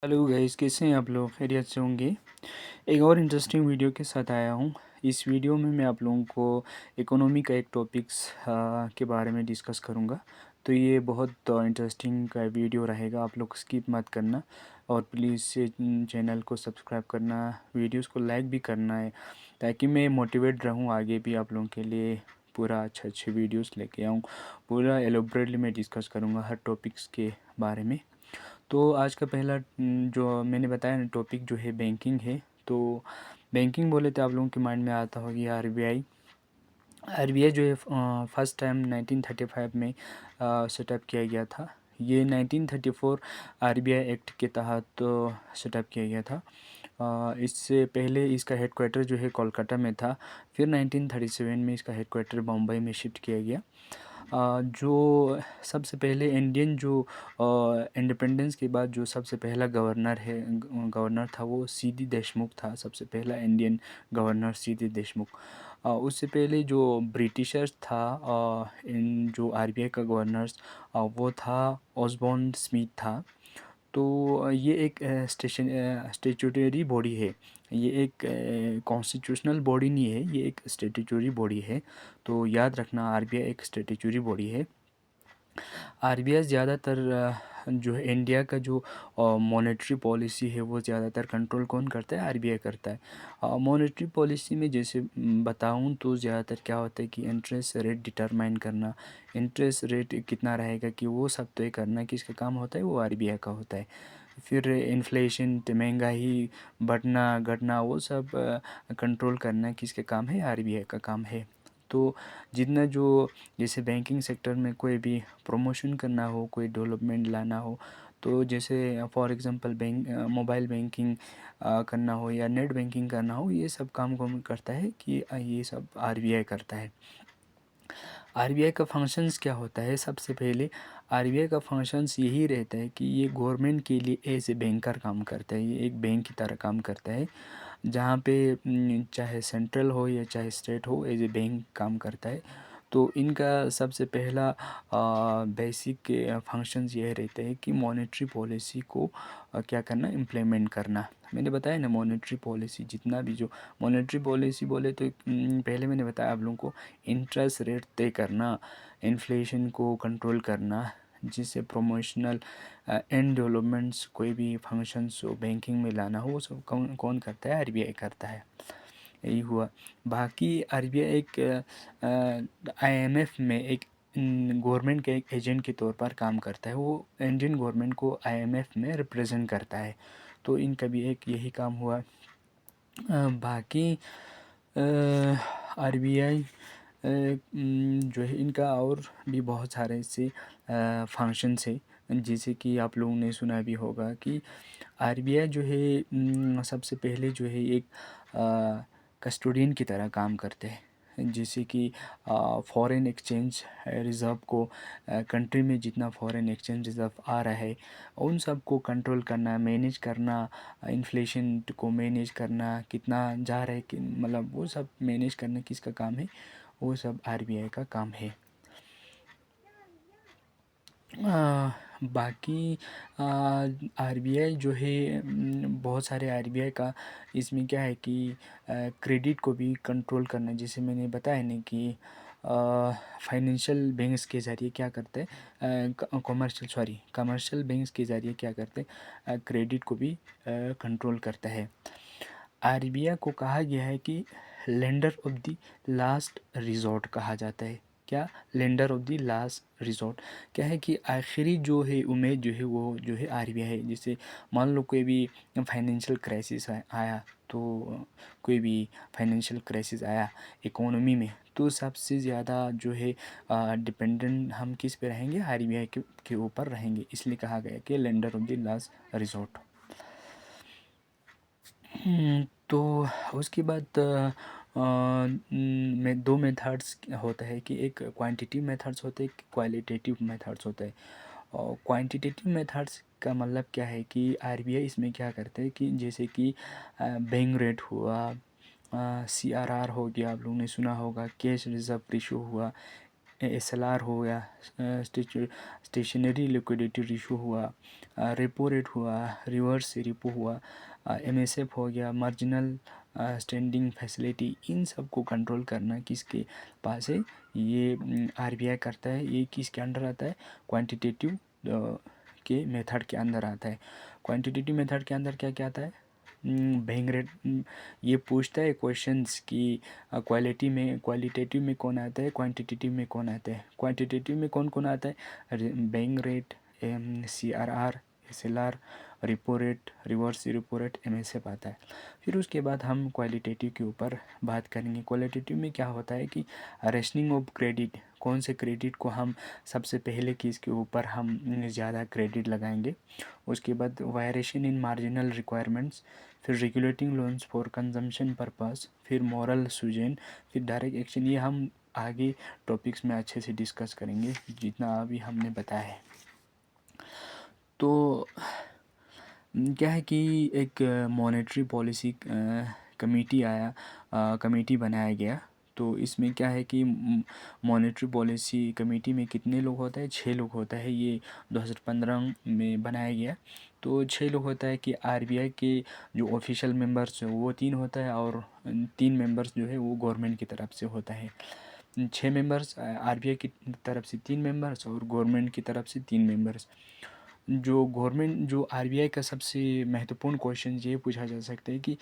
Hello guys, कैसे हैं आप लोग? खैरियत से होंगे। एक और इंटरेस्टिंग वीडियो के साथ आया हूँ। इस वीडियो में मैं आप लोगों को इकोनॉमी का एक टॉपिक्स के बारे में डिस्कस करूँगा। तो ये बहुत इंटरेस्टिंग का वीडियो रहेगा, आप लोग स्किप मत करना। और प्लीज़ चैनल को सब्सक्राइब करना, वीडियोस को लाइक भी करना है, ताकि मैं मोटिवेट रहूँ आगे भी आप लोगों के लिए पूरा अच्छे अच्छे वीडियोस लेके आऊँ। पूरा एलोबरेटली मैं डिस्कस करूँगा हर टॉपिक्स के बारे में। तो आज का पहला जो मैंने बताया ना टॉपिक जो है बैंकिंग है। तो बैंकिंग बोले तो आप लोगों के माइंड में आता होगा आरबीआई। आरबीआई जो है फर्स्ट टाइम 1935 में सेटअप किया गया था। ये 1934 आरबीआई एक्ट के तहत सेटअप किया गया था। इससे पहले इसका हेडक्वार्टर जो है कोलकाता में था। फिर 1937 में इसका हेडक्वार्टर बम्बई में शिफ्ट किया गया। जो सबसे पहले इंडियन जो इंडिपेंडेंस के बाद जो सबसे पहला गवर्नर था वो सीडी देशमुख था। सबसे पहला इंडियन गवर्नर सीडी देशमुख। उससे पहले जो ब्रिटिशर्स था, इन जो आरबीआई का गवर्नर्स वो था ऑसबॉर्न स्मिथ था। तो ये एक स्टेचुटरी बॉडी है। ये एक कॉन्स्टिट्यूशनल बॉडी नहीं है, ये एक स्टेचुटरी बॉडी है। तो याद रखना, आरबीआई एक स्टेचुटरी बॉडी है। आरबीआई ज़्यादातर जो है इंडिया का जो मॉनेटरी पॉलिसी है वो ज़्यादातर कंट्रोल कौन करता है? आरबीआई करता है। मॉनेटरी पॉलिसी में जैसे बताऊं तो ज़्यादातर क्या होता है कि इंटरेस्ट रेट डिटरमाइन करना, इंटरेस्ट रेट कितना रहेगा कि वो सब तय करना किसका काम होता है? वो आरबीआई का होता है। फिर इन्फ्लेशन, महंगाई बढ़ना घटना वो सब कंट्रोल करना किसका काम है? आरबीआई का काम है। तो जितना जो जैसे बैंकिंग सेक्टर में कोई भी प्रमोशन करना हो, कोई डेवलपमेंट लाना हो, तो जैसे फॉर एग्जांपल मोबाइल बैंकिंग करना हो या नेट बैंकिंग करना हो, ये सब काम कौन करता है? कि ये सब आरबीआई करता है। आरबीआई का फंक्शंस क्या होता है? सबसे पहले आरबीआई का फंक्शंस यही रहता है कि ये गवर्नमेंट के लिए एज ए बैंकर काम करता है। ये एक बैंक की तरह काम करता है, जहाँ पे चाहे सेंट्रल हो या चाहे स्टेट हो, एज ए बैंक काम करता है। तो इनका सबसे पहला बेसिक फंक्शंस यह रहते हैं कि मॉनेटरी पॉलिसी को क्या करना? इम्प्लीमेंट करना। मैंने बताया ना, मॉनेटरी पॉलिसी जितना भी जो मॉनेटरी पॉलिसी बोले तो पहले मैंने बताया आप लोगों को, इंटरेस्ट रेट तय करना, इन्फ्लेशन को कंट्रोल करना, जिससे प्रमोशनल एंड डेवलपमेंट्स कोई भी फंक्शंस हो बैंकिंग में लाना हो, वो सब कौन कौन करता है? आरबीआई करता है। यही हुआ। बाकी आरबीआई एक आईएमएफ में एक गवर्नमेंट के एक एजेंट के तौर पर काम करता है। वो इंडियन गवर्नमेंट को आईएमएफ में रिप्रेजेंट करता है। तो इनका भी एक यही काम हुआ। बाकी आरबीआई जो है इनका और भी बहुत सारे ऐसे फंक्शंस है। जैसे कि आप लोगों ने सुना भी होगा कि आरबीआई जो है सबसे पहले जो है एक कस्टोडियन की तरह काम करते हैं। जैसे कि फॉरेन एक्सचेंज रिज़र्व को, कंट्री में जितना फॉरेन एक्सचेंज रिज़र्व आ रहा है उन सब को कंट्रोल करना, मैनेज करना, इन्फ्लेशन को मैनेज करना, कितना जा रहा है कि मतलब वो सब मैनेज करना किसका काम है? वो सब आरबीआई का काम है। बाकी आरबीआई जो है बहुत सारे आरबीआई का इसमें क्या है कि क्रेडिट को भी कंट्रोल करना। जैसे मैंने बताया ना कि फाइनेंशियल बैंक्स के ज़रिए क्या करते हैं, कमर्शियल बैंक्स के ज़रिए क्या करते हैं? क्रेडिट को भी कंट्रोल करता है। आरबीआई को कहा गया है कि lender of the last resort कहा जाता है। क्या? Lender of the last resort. क्या है कि आखिरी जो है उम्मीद जो है वो जो है आरबीआई है। जैसे मान लो कोई भी फाइनेंशियल क्राइसिस आया, तो कोई भी फाइनेंशियल क्राइसिस आया इकोनॉमी में, तो सबसे ज़्यादा जो है डिपेंडेंट हम किस पे रहेंगे? आरबीआई के ऊपर रहेंगे। इसलिए कहा गया कि lender of the last resort. तो उसके बाद में दो मेथड्स होता है कि एक क्वांटिटिव मेथड्स होते हैं, एक क्वालिटेटिव मेथड्स होता है। और क्वांटिटेटिव मेथड्स का मतलब क्या है कि आरबीआई इसमें क्या करते हैं कि जैसे कि बैंक रेट हुआ, सीआरआर हो गया, आप लोगों ने सुना होगा, कैश रिजर्व रेशो हुआ, SLR हो या स्टेशनरी लिक्विडिटी रेशो हुआ, रेपो रेट हुआ, रिवर्स रेपो हुआ, MSF हो गया, मार्जिनल स्टैंडिंग फैसिलिटी, इन सब को कंट्रोल करना किसके पास है? ये RBI करता है। ये किसके अंडर आता है? क्वांटिटेटिव के मेथड के अंदर आता है। क्वांटिटेटिव मेथड के अंदर क्या क्या आता है? Bank rate. ये पूछता है क्वेश्चंस कि क्वालिटेटिव में कौन आता है, क्वांटिटेटिव में कौन आता है। क्वांटिटेटिव में कौन कौन आता है? Bank rate, CRR, SLR, repo rate, reverse repo rate, MSF आता है। फिर उसके बाद हम क्वालिटेटिव के ऊपर बात करेंगे। क्वालिटेटिव में क्या होता है कि रेशनिंग ऑफ क्रेडिट, कौन से क्रेडिट को हम सबसे पहले किसके ऊपर हम ज़्यादा क्रेडिट लगाएंगे। उसके बाद वायरेशन इन मार्जिनल रिक्वायरमेंट्स, फिर regulating loans for consumption purpose, फिर मॉरल सुजेन, फिर डायरेक्ट एक्शन। ये हम आगे टॉपिक्स में अच्छे से डिस्कस करेंगे जितना अभी हमने बताया है। तो क्या है कि एक मॉनेटरी पॉलिसी कमेटी बनाया गया। तो इसमें क्या है कि मॉनेटरी पॉलिसी कमेटी में कितने लोग होते हैं? 6 लोग होता है। ये 2015 में बनाया गया। तो 6 लोग होता है कि RBI के जो ऑफिशियल मेंबर्स है वो 3 होता है, और 3 मेंबर्स जो है वो गवर्नमेंट की तरफ से होता है। 6 मेंबर्स RBI की तरफ से, 3 मेंबर्स और गवर्नमेंट की तरफ से 3 मेंबर्स। जो RBI का सबसे महत्वपूर्ण क्वेश्चन ये पूछा जा सकता है कि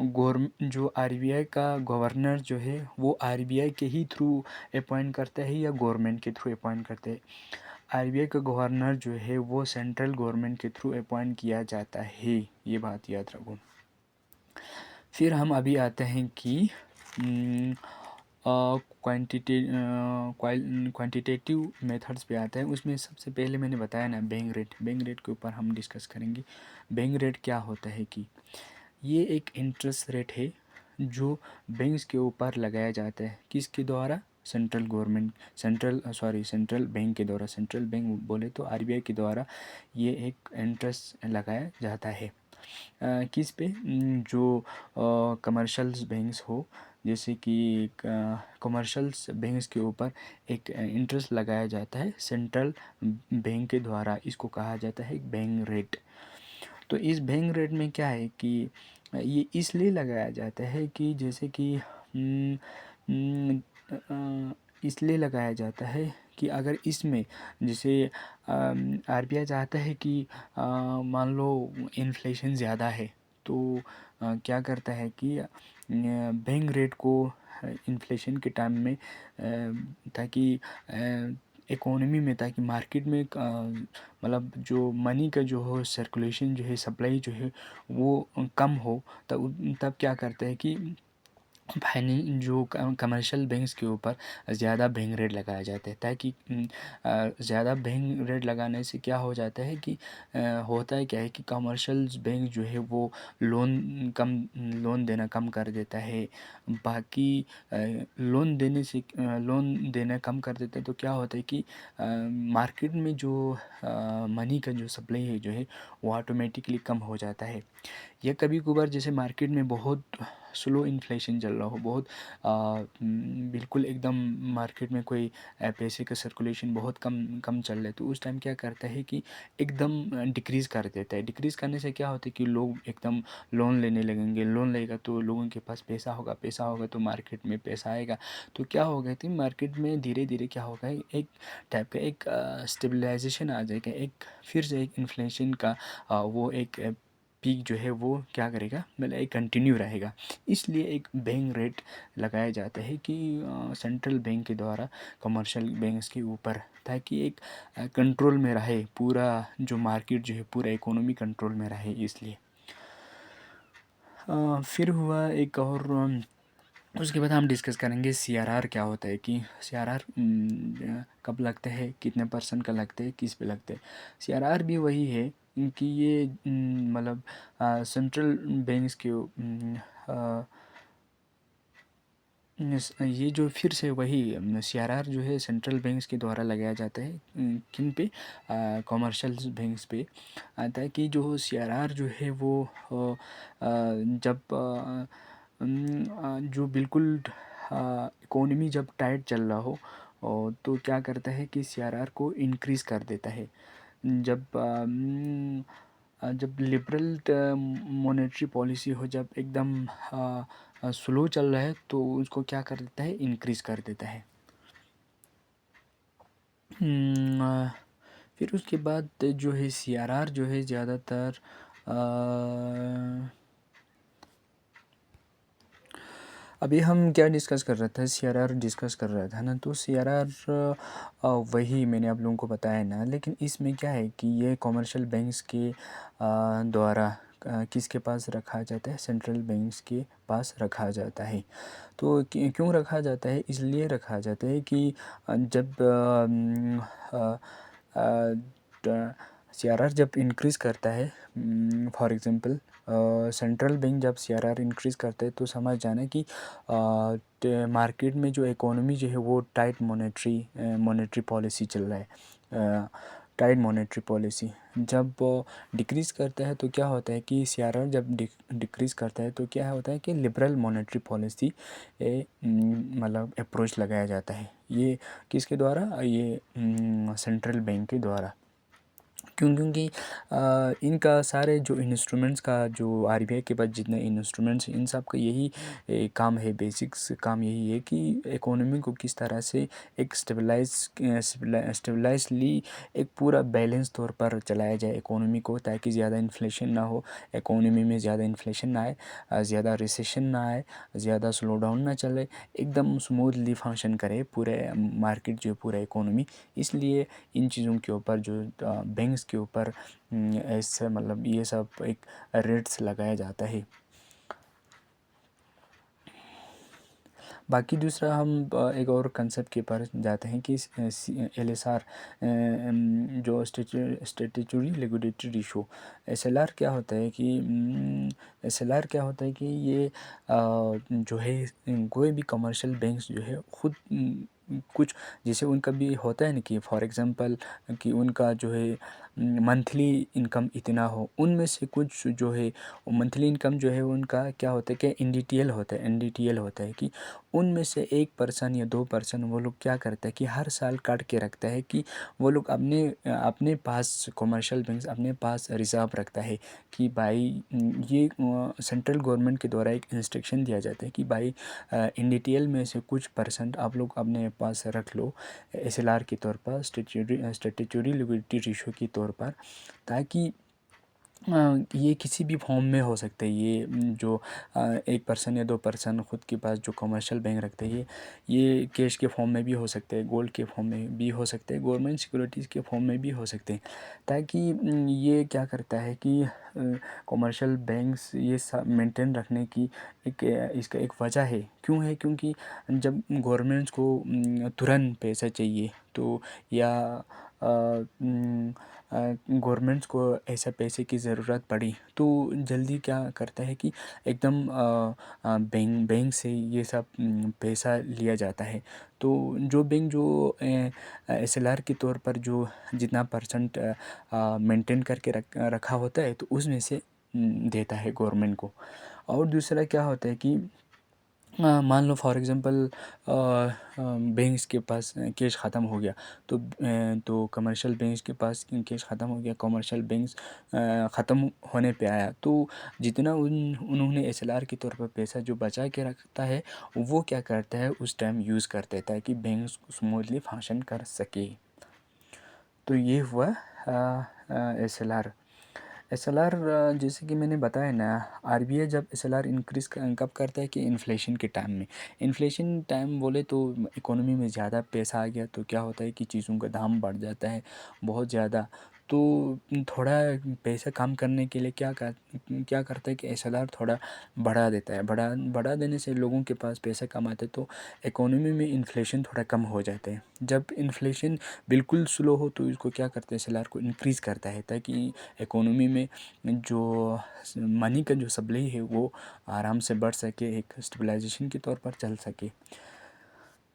जो RBI का गवर्नर जो है वो RBI के ही थ्रू अपॉइंट करता है या गवर्नमेंट के थ्रू अपॉइंट करते हैं। RBI का गवर्नर जो है वो सेंट्रल गवर्नमेंट के थ्रू अपॉइंट किया जाता है, ये बात याद रखो। फिर हम अभी आते हैं कि क्वांटिटेटिव मेथड्स पे आता है। उसमें सबसे पहले मैंने बताया ना, बैंक रेट के ऊपर हम डिस्कस करेंगे। बैंक रेट क्या होता है कि ये एक इंटरेस्ट रेट है जो बैंक्स के ऊपर लगाया जाता है। किसके द्वारा? सेंट्रल बैंक के द्वारा। सेंट्रल बैंक बोले तो RBI के द्वारा ये एक इंटरेस्ट लगाया जाता है। किस पे? जो कमर्शियल्स बैंक्स हो, जैसे कि कमर्शियल्स बैंक्स के ऊपर एक इंटरेस्ट लगाया जाता है सेंट्रल बैंक के द्वारा। इसको कहा जाता है बैंक रेट। तो इस बैंक रेट में क्या है कि ये इसलिए लगाया जाता है कि जैसे कि इसलिए लगाया जाता है कि अगर इसमें जैसे RBI चाहता है कि मान लो इन्फ्लेशन ज़्यादा है, तो क्या करता है कि बैंक रेट को इन्फ्लेशन के टाइम में ताकि इकोनॉमी में, ताकि मार्केट में मतलब जो मनी का जो हो सर्कुलेशन जो है, सप्लाई जो है वो कम हो, तब क्या करता है कि जो कमर्शियल बैंक्स के ऊपर ज़्यादा बैंक रेट लगाया जाता है, ताकि ज़्यादा बैंक रेट लगाने से क्या हो जाता है कि होता है क्या है कि कमर्शियल बैंक जो है वो लोन देना कम कर देता है। बाकी लोन देना कम कर देता है, तो क्या होता है कि मार्केट में जो मनी का जो सप्लाई है जो है वो ऑटोमेटिकली कम हो जाता है। या कभी कभार जैसे मार्केट में बहुत स्लो इन्फ्लेशन चल रहा हो, बहुत बिल्कुल एकदम मार्केट में कोई पैसे का सर्कुलेशन बहुत कम कम चल रहा है, तो उस टाइम क्या करता है कि एकदम डिक्रीज़ कर देता है। डिक्रीज़ करने से क्या होता है कि लोग एकदम लोन लेने लगेंगे। लोन लेगा तो लोगों के पास पैसा होगा तो मार्केट में पैसा आएगा। तो क्या होगा कि मार्केट में धीरे धीरे क्या होगा, एक टाइप का एक स्टेबलाइजेशन आ जाएगा। एक फिर से एक इन्फ्लेशन का वो एक पीक जो है वो क्या करेगा, मतलब एक कंटिन्यू रहेगा। इसलिए एक बैंक रेट लगाया जाता है कि सेंट्रल बैंक के द्वारा कमर्शियल बैंक्स के ऊपर, ताकि एक कंट्रोल में रहे पूरा जो मार्केट जो है, पूरा इकोनॉमी कंट्रोल में रहे। इसलिए फिर हुआ एक और उसके बाद हम डिस्कस करेंगे CRR क्या होता है, कि CRR कब लगता है, कितने परसेंट का लगता है, किस पे लगता है। CRR भी वही है कि ये मतलब सेंट्रल बैंक्स के ये जो फिर से वही CRR जो है सेंट्रल बैंक्स के द्वारा लगाया जाता है। किन पे? कमर्शियल बैंक्स पे आता है कि जो CRR जो है वो जब जो बिल्कुल इकोनॉमी जब टाइट चल रहा हो, और तो क्या करता है कि सीआरआर को इंक्रीज़ कर देता है। जब लिबरल मॉनेटरी पॉलिसी हो, जब एकदम स्लो चल रहा है, तो उसको क्या कर देता है, इंक्रीज़ कर देता है। फिर उसके बाद जो है सीआरआर जो है ज़्यादातर अभी हम क्या डिस्कस कर रहे थे, सीआरआर डिस्कस कर रहा था ना। तो सीआरआर वही मैंने आप लोगों को बताया ना, लेकिन इसमें क्या है कि ये कमर्शियल बैंक्स के द्वारा किसके पास रखा जाता है, सेंट्रल बैंक्स के पास रखा जाता है। तो क्यों रखा जाता है, इसलिए रखा जाता है कि जब सीआरआर जब इंक्रीज़ करता है, फॉर एग्ज़ाम्पल सेंट्रल बैंक जब सीआरआर इंक्रीज़ करता है, तो समझ जाना कि मार्केट में जो इकोनॉमी जो है वो टाइट मॉनेटरी पॉलिसी चल रहा है। टाइट मॉनेटरी पॉलिसी जब डिक्रीज़ करता है, तो क्या होता है कि सीआरआर जब डिक्रीज़ करता है, तो क्या होता है कि लिबरल मॉनेटरी पॉलिसी मतलब अप्रोच लगाया जाता है। ये किसके द्वारा, ये सेंट्रल बैंक के द्वारा। क्योंकि इनका सारे जो इंस्ट्रूमेंट्स का, जो आरबीआई के पास जितने इंस्ट्रूमेंट्स, इन सब का यही काम है, बेसिक्स काम यही है कि इकोनॉमी को किस तरह से एक स्टेबलाइजली एक पूरा बैलेंस तौर पर चलाया जाए इकोनॉमी को, ताकि ज़्यादा इन्फ्लेशन ना हो, इकोनॉमी में ज़्यादा इन्फ्लेशन ना आए, ज़्यादा रिसेशन ना आए, ज़्यादा स्लो डाउन ना चले, एकदम स्मूथली फंक्शन करे पूरे मार्केट जो पूरा इकोनॉमी। इसलिए इन चीज़ों के ऊपर, जो बैंक्स के ऊपर ऐसे मतलब ये सब एक रेट्स लगाया जाता है। बाकी दूसरा हम एक और कंसेप्ट के ऊपर जाते हैं कि एलएसआर, जो स्टैट्यूटरी लिक्विडिटी रेशो, एसएलआर क्या होता है कि एसएलआर क्या होता है कि ये जो है कोई भी कमर्शियल बैंक्स जो है खुद कुछ, जैसे उनका भी होता है ना कि फॉर एग्जांपल कि उनका जो है मंथली इनकम इतना हो, उनमें से कुछ जो है मंथली इनकम जो है उनका क्या होता है कि एनडीटीएल होता है, एनडीटीएल होता है कि उनमें से 1% या 2% वो लोग क्या करता है कि हर साल काट के रखता है कि वो लोग अपने अपने पास, कमर्शियल बैंक अपने पास रिजर्व रखता है कि भाई ये सेंट्रल गवर्नमेंट के द्वारा एक इंस्ट्रक्शन दिया जाता है कि भाई एनडीटीएल में से कुछ परसेंट आप लोग अपने पास रख लो एसएलआर के तौर पर, स्टैट्यूटरी लिक्विडिटी रेशो के तौर पर, ताकि ये किसी भी फॉर्म में हो सकते हैं। ये जो 1% या 2% ख़ुद के पास जो कमर्शियल बैंक रखते हैं, ये कैश के फॉर्म में भी हो सकते हैं, गोल्ड के फॉर्म में भी हो सकते हैं, गवर्नमेंट सिक्योरिटीज़ के फॉर्म में भी हो सकते हैं। ताकि ये क्या करता है कि कमर्शियल बैंक्स ये सब मेंटेन रखने की एक इसका एक वजह है, क्यों है, क्योंकि जब गवर्नमेंट्स को तुरंत पैसा चाहिए, तो या गवर्नमेंट्स को ऐसा पैसे की ज़रूरत पड़ी, तो जल्दी क्या करता है कि एकदम बैंक से ये सब पैसा लिया जाता है। तो जो बैंक जो एसएलआर के तौर पर जो जितना परसेंट मेंटेन करके रखा होता है, तो उसमें से देता है गवर्नमेंट को। और दूसरा क्या होता है कि मान लो फॉर एग्ज़ाम्पल बैंक्स के पास कैश ख़त्म हो गया, तो कमर्शियल बैंक्स के पास कैश ख़त्म हो गया, कमर्शियल बैंक्स ख़त्म होने पे आया, तो जितना उन्होंने एसएलआर के तौर पर पैसा जो बचा के रखता है, वो क्या करता है उस टाइम यूज़ करता है, ताकि बैंक्स स्मूथली फंक्शन कर सके। तो ये हुआ एसएलआर। एसएलआर जैसे कि मैंने बताया ना, आरबीआई जब एसएलआर इंक्रीज़ कब करता है कि इन्फ्लेशन के टाइम में। इन्फ्लेशन टाइम बोले तो इकोनॉमी में ज़्यादा पैसा आ गया, तो क्या होता है कि चीज़ों का दाम बढ़ जाता है बहुत ज़्यादा। तो थोड़ा पैसा कम करने के लिए क्या करता है कि एसएलआर थोड़ा बढ़ा देता है। बढ़ा बढ़ा देने से लोगों के पास पैसा कम आता है, तो इकोनॉमी में इन्फ्लेशन थोड़ा कम हो जाता है। जब इन्फ्लेशन बिल्कुल स्लो हो, तो इसको क्या करते हैं, एसएलआर को इंक्रीज़ करता है, ताकि इकोनॉमी में जो मनी का जो सप्लाई है वो आराम से बढ़ सके, एक स्टेबलाइजेशन के तौर पर चल सके।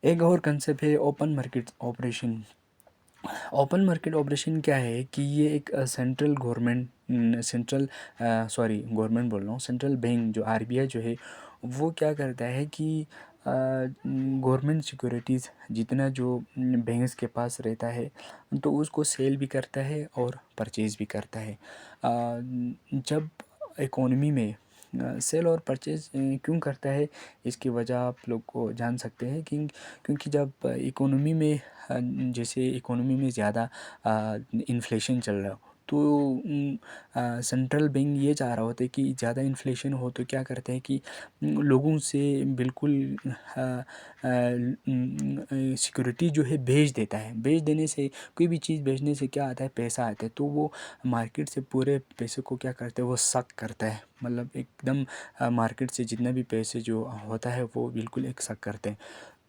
एक और कंसेप्ट है open market operation. Open market operation क्या है कि ये एक सेंट्रल गवर्नमेंट, गवर्नमेंट बोल रहा हूँ, सेंट्रल बैंक जो आरबीआई जो है, वो क्या करता है कि गवर्नमेंट सिक्योरिटीज़ जितना जो बैंक्स के पास रहता है तो उसको सेल भी करता है और परचेज़ भी करता है। जब इकोनॉमी में सेल और परचेज़ क्यों करता है, इसकी वजह आप लोग को जान सकते हैं कि क्योंकि जब इकोनॉमी में जैसे इकोनॉमी में ज़्यादा इन्फ्लेशन चल रहा हो तो सेंट्रल बैंक ये चाह रहा होता है कि ज़्यादा इन्फ्लेशन हो तो क्या करते हैं कि लोगों से बिल्कुल सिक्योरिटी जो है भेज देता है। भेज देने से कोई भी चीज़ भेजने से क्या आता है, पैसा आता है, तो वो मार्केट से पूरे पैसे को क्या करते हैं, वो सक करता है। मतलब एकदम मार्केट से जितना भी पैसे जो होता है वो बिल्कुल एक सक करते हैं।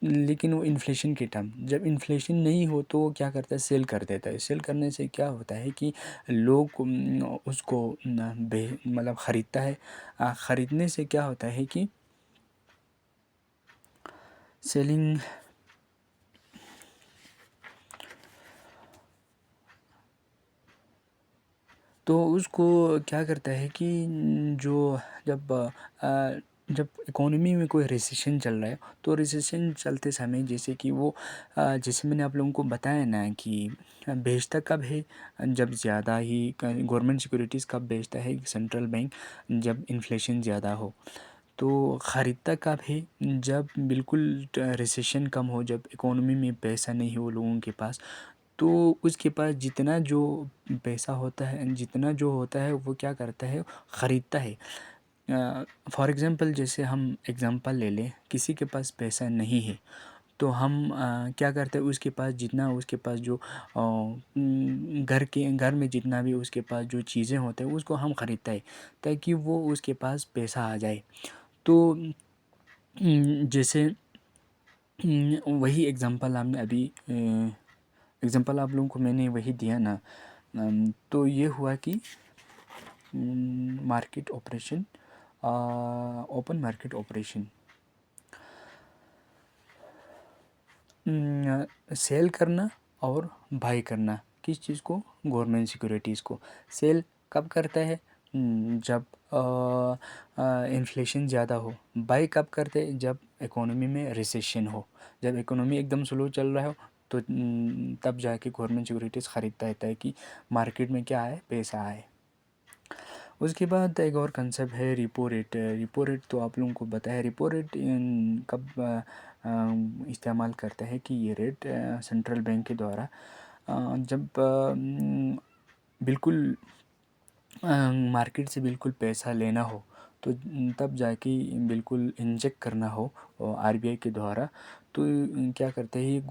लेकिन वो इन्फ्लेशन के टाइम जब इन्फ्लेशन नहीं हो तो वो क्या करता है, सेल कर देता है। सेल करने से क्या होता है कि लोग उसको मतलब ख़रीदता है। ख़रीदने से क्या होता है कि सेलिंग तो उसको क्या करता है कि जो जब जब इकोनॉमी में कोई रिसेशन चल रहा है तो रिसेशन चलते समय जैसे कि वो जैसे मैंने आप लोगों को बताया ना कि बेचता कब है, जब ज़्यादा ही गवर्नमेंट सिक्योरिटीज़ कब बेचता है सेंट्रल बैंक, जब इन्फ्लेशन ज़्यादा हो। तो ख़रीदता कब है, जब बिल्कुल रिसेशन कम हो, जब इकोनॉमी में पैसा नहीं हो लोगों के पास, तो उसके पास जितना जो पैसा होता है, जितना जो होता है वो क्या करता है, ख़रीदता है। फॉर एग्ज़ाम्पल जैसे हम एग्ज़ाम्पल ले लें, किसी के पास पैसा नहीं है तो हम क्या करते हैं, उसके पास जितना उसके पास जो घर में जितना भी उसके पास जो चीज़ें होते हैं उसको हम ख़रीदते हैं ताकि वो उसके पास पैसा आ जाए। तो जैसे वही एग्ज़ाम्पल हमने अभी एग्ज़ाम्पल आप लोगों को मैंने वही दिया ना। तो ये हुआ कि market operation, open market operation, sell करना और बाई करना। किस चीज़ को, गवर्नमेंट सिक्योरिटीज़ को। सेल कब करता है, जब इन्फ्लेशन ज़्यादा हो। बाई कब करते हैं, जब इकोनॉमी में रिसेशन हो, जब इकोनॉमी एकदम स्लो चल रहा हो तो तब जाके गवर्नमेंट सिक्योरिटीज़ ख़रीदता है ताकि मार्केट में क्या आए, पैसा आए। उसके बाद एक और कंसेप्ट है रिपो रेट। रिपो रेट तो आप लोगों को बताया, रिपो रेट कब इस्तेमाल करता है कि ये रेट सेंट्रल बैंक के द्वारा जब बिल्कुल मार्केट से बिल्कुल पैसा लेना हो तो तब जाके बिल्कुल इंजेक्ट करना हो आरबीआई के द्वारा, तो क्या करते हैं,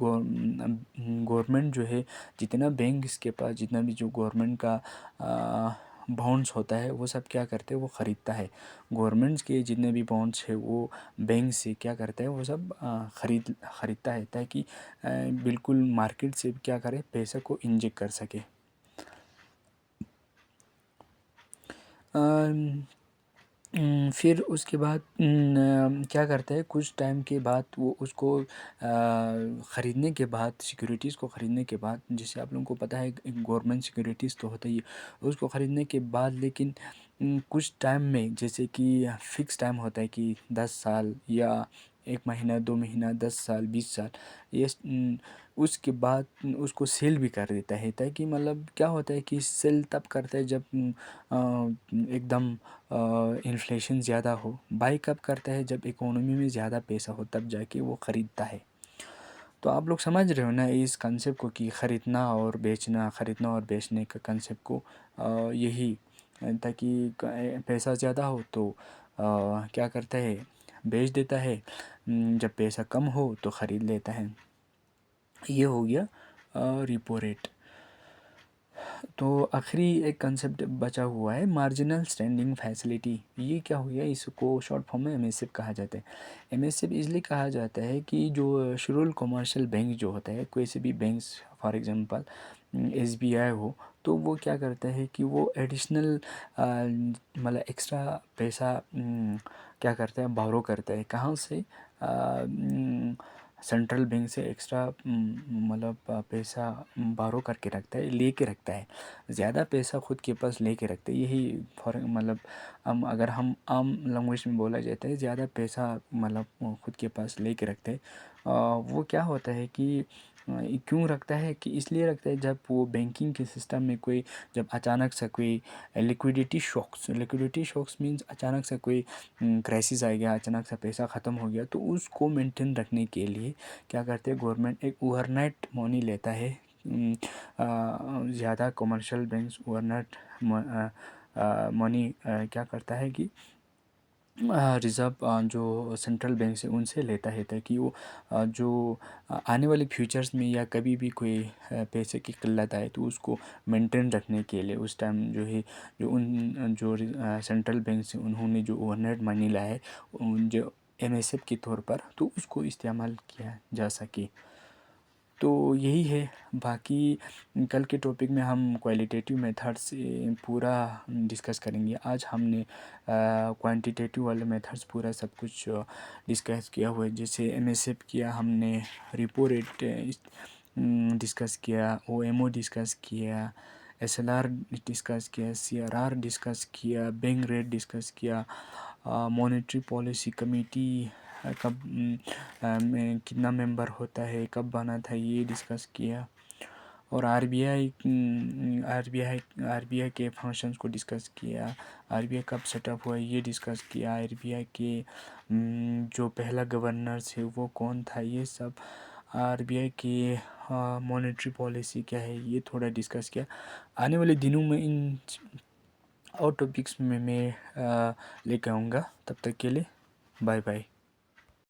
गवर्नमेंट जो है जितना बैंक इसके पास जितना भी जो गवर्नमेंट का बॉन्ड्स होता है वो सब क्या करते हैं, वो ख़रीदता है। गवर्नमेंट्स के जितने भी बॉन्ड्स है वो बैंक से क्या करता है, वो सब ख़रीदता है ताकि बिल्कुल मार्केट से क्या करे, पैसे को इंजेक्ट कर सके। फिर उसके बाद क्या करता है, कुछ टाइम के बाद वो उसको ख़रीदने के बाद, सिक्योरिटीज़ को ख़रीदने के बाद, जैसे आप लोगों को पता है गवर्नमेंट सिक्योरिटीज़ तो होता ही है, उसको ख़रीदने के बाद लेकिन कुछ टाइम में, जैसे कि फ़िक्स टाइम होता है कि 10 साल या 1 महीना 2 महीना 10 साल 20 साल, ये उसके बाद उसको सेल भी कर देता है ताकि मतलब क्या होता है कि सेल तब करता है जब एकदम इन्फ्लेशन ज़्यादा हो। बाई कब करता है, जब इकोनॉमी में ज़्यादा पैसा हो तब जाके वो ख़रीदता है। तो आप लोग समझ रहे हो ना इस कंसेप्ट को कि ख़रीदना और बेचना, ख़रीदना और बेचने का कंसेप्ट को, यही ताकि पैसा ज़्यादा हो तो क्या करता है, बेच देता है। जब पैसा कम हो तो ख़रीद लेता है। ये हो गया रिपो रेट। तो आखिरी एक कंसेप्ट बचा हुआ है, मार्जिनल स्टैंडिंग फैसिलिटी। ये क्या हो गया, इसको शॉर्ट फॉर्म में एमएसएफ कहा जाता है। एमएसएफ इसलिए कहा जाता है कि जो शेड्यूल्ड कमर्शियल बैंक जो होता है, कोई से भी बैंक्स फॉर एग्जांपल एसबीआई हो, तो वो क्या करता है कि वो एडिशनल मतलब एक्स्ट्रा पैसा क्या करता है, बोरो करता है। कहाँ से, सेंट्रल बैंक से एक्स्ट्रा मतलब पैसा बारो करके रखता है, ले के रखता है, ज़्यादा पैसा खुद के पास ले के रखते हैं। यही फॉर मतलब हम अगर हम आम लैंग्वेज में बोला जाता है, ज़्यादा पैसा मतलब वो खुद के पास ले के रखते हैं। वो क्या होता है कि क्यों रखता है कि इसलिए रखता है, जब वो बैंकिंग के सिस्टम में कोई जब अचानक से कोई लिक्विडिटी शॉक्स मीन्स अचानक से कोई क्राइसिस आ गया, अचानक से पैसा ख़त्म हो गया, तो उसको मेंटेन रखने के लिए क्या करते हैं, गवर्नमेंट एक ओवरनाइट मनी लेता है। ज़्यादा कमर्शियल बैंक्स ओवरनाइट मनी क्या करता है कि रिज़र्व जो सेंट्रल बैंक से उनसे लेता है, ताकि वो जो आने वाले फ्यूचर्स में या कभी भी कोई पैसे की किल्लत आए तो उसको मेंटेन रखने के लिए उस टाइम जो है, जो सेंट्रल बैंक से उन्होंने जो ओवरनाइट मनी लाया है, उन जो एमएसएफ के तौर पर, तो उसको इस्तेमाल किया जा सके। तो यही है। बाकी कल के टॉपिक में हम क्वालिटेटिव मेथड से पूरा डिस्कस करेंगे। आज हमने क्वांटिटेटिव वाले मेथड्स पूरा सब कुछ डिस्कस किया हुआ है। जैसे एमएसएफ किया हमने, रिपो रेट डिस्कस किया, ओएमओ डिस्कस किया, एसएलआर डिस्कस किया, सीआरआर डिस्कस किया, बैंक रेट डिस्कस किया, मॉनेटरी पॉलिसी कमेटी कब में कितना मेंबर होता है, कब बना था, ये डिस्कस किया। और आरबीआई के फंक्शंस को डिस्कस किया, आरबीआई कब सेटअप हुआ ये डिस्कस किया, आरबीआई के जो पहला गवर्नर थे वो कौन था, ये सब, आरबीआई की मॉनेटरी पॉलिसी क्या है, ये थोड़ा डिस्कस किया। आने वाले दिनों में इन और टॉपिक्स में मैं लेकर आऊँगा। तब तक के लिए बाय बाय।